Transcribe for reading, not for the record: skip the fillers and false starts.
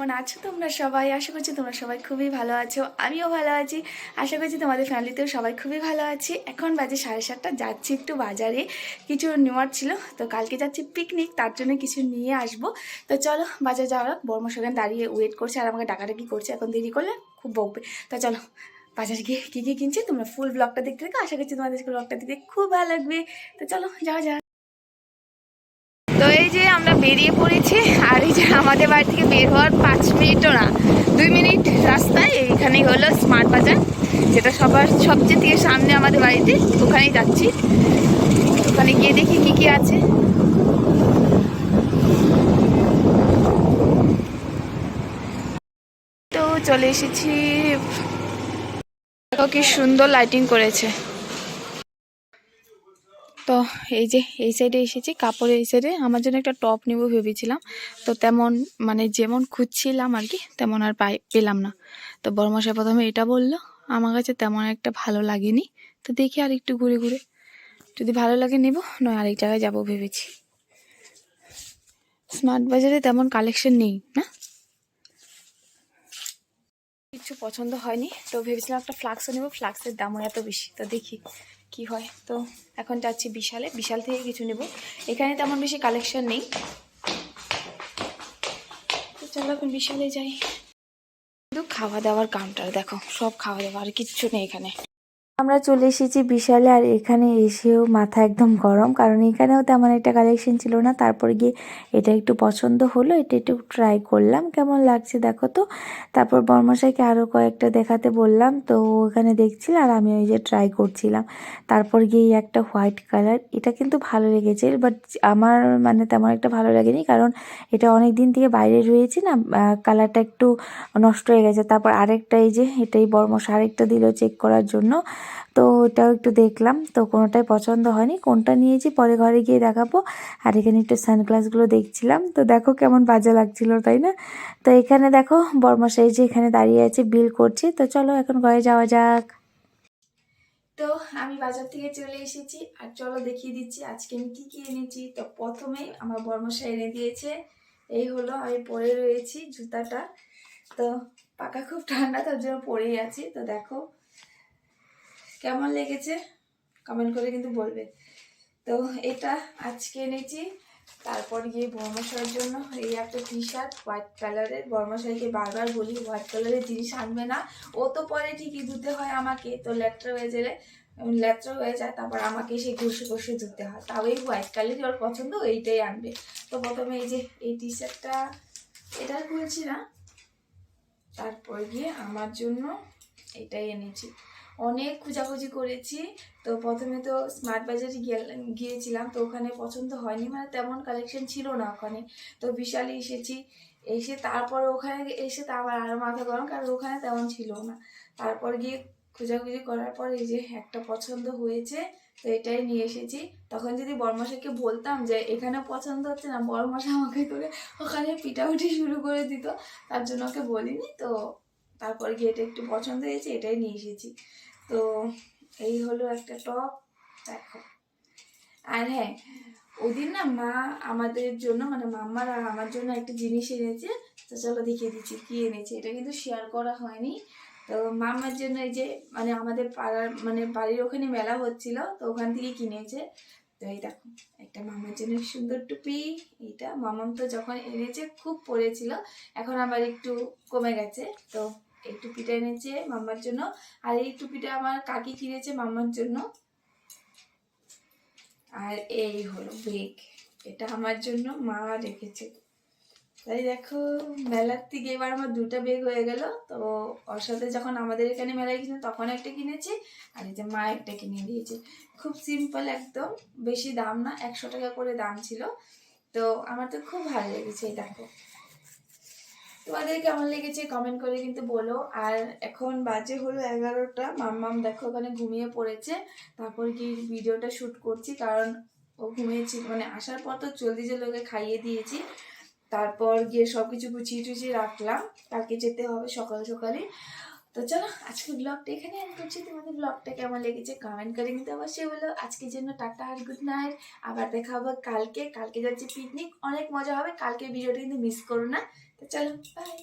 কেমন আছো তোমরা সবাই? আশা করছি তোমরা সবাই খুবই ভালো আছো, আমিও ভালো আছি। আশা করছি তোমাদের ফ্যামিলিতেও সবাই খুবই ভালো আছে। এখন বাজে 7:30, যাচ্ছি একটু বাজারে, কিছু নেওয়ার ছিল। তো কালকে যাচ্ছি পিকনিক, তার জন্য কিছু নিয়ে আসবো। তো চলো বাজার যাওয়া হোক। বর্মা সেখানে দাঁড়িয়ে ওয়েট করছে আর আমাকে ডাকাডাকি করছে, এখন দেরি করলে খুব বকবে। তো চলো বাজারে গিয়ে কী কী কিনছি তোমরা ফুল ব্লগটা দেখতে থাকো। আশা করছি তোমাদের ব্লগটা দেখতে খুব ভালো লাগবে। তো চলো যাওয়া যাক। তো এই যে আমরা বেরিয়ে পড়েছি, আর এই যে আমাদের বাড়ি থেকে বের হওয়ার 5 মিনিটও না, 2 মিনিট রাস্তায় এইখানেই হলো স্মার্ট বাজার, যেটা সবচেয়ে থেকে সামনে আমাদের বাড়িতে। ওখানেই যাচ্ছি, ওখানে গিয়ে দেখি কি কি আছে। তো চলে এসেছি, দেখো কি সুন্দর লাইটিং করেছে। তো এই যে এই সাইডে এসেছি, কাপড়ের এই সাইডে আমার জন্য একটা টপ নেব ভেবেছিলাম। তো তেমন মানে যেমন খুঁজছিলাম আর কি, তেমন আর পেলাম না। তো বড়মশাই প্রথমে এটা বললো, আমার কাছে তেমন একটা ভালো লাগেনি। তো দেখি আর একটু ঘুরে ঘুরে যদি ভালো লাগে নেব, নয় আরেক জায়গায় যাবো ভেবেছি। স্মার্ট বাজারে তেমন কালেকশন নেই না, কিছু পছন্দ হয়নি। তো ভেবেছিলাম একটা ফ্লাক্সও নেবো, ফ্লাক্সের দামও এত বেশি। তো দেখি কি হয়। তো এখন যাচ্ছি বিশালে, বিশাল থেকে কিছু নেব। এখানে তেমন বেশি কালেকশন নেই, তো চলো এখন বিশালে যাই। কিন্তু খাওয়া দাওয়ার কাউন্টার দেখো, সব খাওয়া দাওয়া, আর কিচ্ছু নেই এখানে। আমরা চলে এসেছি বিশালে, আর এখানে এসেও মাথা একদম গরম, কারণ এখানেও তেমন একটা কালেকশন ছিল না। তারপর গিয়ে এটা একটু পছন্দ হলো, এটা একটু ট্রাই করলাম, কেমন লাগছে দেখো তো। তারপর বর্মশাইকে আরও কয়েকটা দেখাতে বললাম, তো ওখানে দেখছিল আর আমি ওই যে ট্রাই করছিলাম। তারপর গিয়ে একটা হোয়াইট কালার, এটা কিন্তু ভালো লেগেছে, বাট আমার মানে তেমন একটা ভালো লাগেনি, কারণ এটা অনেক দিন থেকে বাইরে রয়েছে না, কালারটা একটু নষ্ট হয়ে গেছে। তারপর আরেকটা, এই যে এটাই বর্মশাই আরেকটা দিল চেক করার জন্য, তো ওটাও একটু দেখলাম। তো কোনোটাই পছন্দ হয়নি, কোনটা নিয়েছি পরে ঘরে গিয়ে দেখাবো। আর এখানে একটু সানগ্লাসগুলো দেখছিলাম, তো দেখো কেমন বাজে লাগছিল, তাই না? তো এখানে দেখো বর্মশাই যে এখানে দাঁড়িয়ে আছে, বিল করছে। তো চলো এখন ঘরে যাওয়া যাক। তো আমি বাজার থেকে চলে এসেছি, আর চলো দেখিয়ে দিচ্ছি আজকে আমি কি কি এনেছি। তো প্রথমেই আমার বর্মশাই এনে দিয়েছে, এই হলো আমি পরে রয়েছি জুতাটা। তো পাকা খুব ঠান্ডা, তার জন্য পরেই আছি। তো দেখো কেমন লেগেছে কমেন্ট করে কিন্তু বলবে। তো এটা আজকে এনেছি। তারপর গিয়ে বর্মশাইয়ের জন্য এই একটা টি শার্ট হোয়াইট কালারের। বর্মশাইকে বারবার বলি হোয়াইট কালারের জিনিস আনবে না, ও তো পরে ঠিকই ধুতে হয় আমাকে, তো লেট্রা হয়ে যায়, তারপর আমাকে সেই ঘষে ঘষে ধুতে হয়। তাও এই হোয়াইট কালারই ওর পছন্দ, এইটাই আনবে। তো প্রথমে এই যে এই টি শার্টটা, এটা খুলছি না। তারপর গিয়ে আমার জন্য এটাই এনেছি, অনেক খোঁজাখুঁজি করেছি। তো প্রথমে তো স্মার্ট বাজারে গিয়েছিলাম, তো ওখানে পছন্দ হয়নি, মানে তেমন কালেকশন ছিল না ওখানে। তো বিশালে এসেছি, এসে তারপর ওখানে এসে তো আবার আরও মাথা গরম, কারণ ওখানে তেমন ছিল না। তারপর গিয়ে খোঁজাখুঁজি করার পর এই যে একটা পছন্দ হয়েছে, তো এটাই নিয়ে এসেছি। তখন যদি বড়মশাইকে বলতাম যে এখানে পছন্দ হচ্ছে না, বড়মশাই আমাকে করে ওখানে পিটাপিটি শুরু করে দিত, তার জন্য ওকে বলিনি। তো তারপর গিয়ে এটা একটু পছন্দ হয়েছে, এটাই নিয়ে এসেছি। তো এই হলো একটা টপ দেখো। আর হ্যাঁ, ওদিন না মা আমাদের জন্য মানে মাম্মার আর আমার জন্য একটা জিনিস এনেছে। তো চলো দেখিয়ে দিচ্ছি কি এনেছে, এটা কিন্তু শেয়ার করা হয়নি। তো মাম্মার জন্য এই যে মানে আমাদের পাড়ার মানে বাড়ির ওখানে মেলা হচ্ছিল, তো ওখান থেকে কিনেছে। তো এই দেখো একটা মামার জন্য সুন্দর টুপি। এইটা মামাম তো যখন এনেছে খুব পরেছিল, এখন আবার একটু কমে গেছে। তো এই টুপিটা এনেছে মাম্মার জন্য, আর এই টুপিটা আমার কাকি কিনেছে মাম্মার জন্য। আর এই হলো বেগ, এটা আমার জন্য মা রেখেছে। তাই দেখো মেলার থেকে এবার আমার 2টা বেগ হয়ে গেল। তো ওর সাথে যখন আমাদের এখানে মেলায় কিনে তখন একটা কিনেছি, আর এই যে মা একটা কিনে দিয়েছে। খুব সিম্পল একদম, বেশি দাম না, 100 টাকা করে দাম ছিল। তো আমার তো খুব ভালো লেগেছে। এই দেখো তোমাদের কেমন লেগেছে কমেন্ট করে কিন্তু বলো। আর এখন বাজে হলো 11টা, মাম্মাম দেখো ওখানে ঘুমিয়ে পড়েছে। তারপর কি ভিডিওটা শ্যুট করছি, কারণ ও ঘুমিয়েছিল, মানে আসার পর তো জলদি ওকে খাইয়ে দিয়েছি। তারপর গিয়ে সবকিছু গুছিয়ে টুছিয়ে রাখলাম, কালকে যেতে হবে সকাল সকালে। তো চলো আজকে ব্লগটা এখানে এন্ড করছি। তোমাদের ব্লগটা কেমন লেগেছে কমেন্ট করে কিন্তু অবশ্যই বলো। আজকের জন্য টাটা আর গুড নাইট, আবার দেখা হবে কালকে। কালকে যাচ্ছি পিকনিক, অনেক মজা হবে। কালকে ভিডিওটা কিন্তু মিস করো না। তো চলো বাই।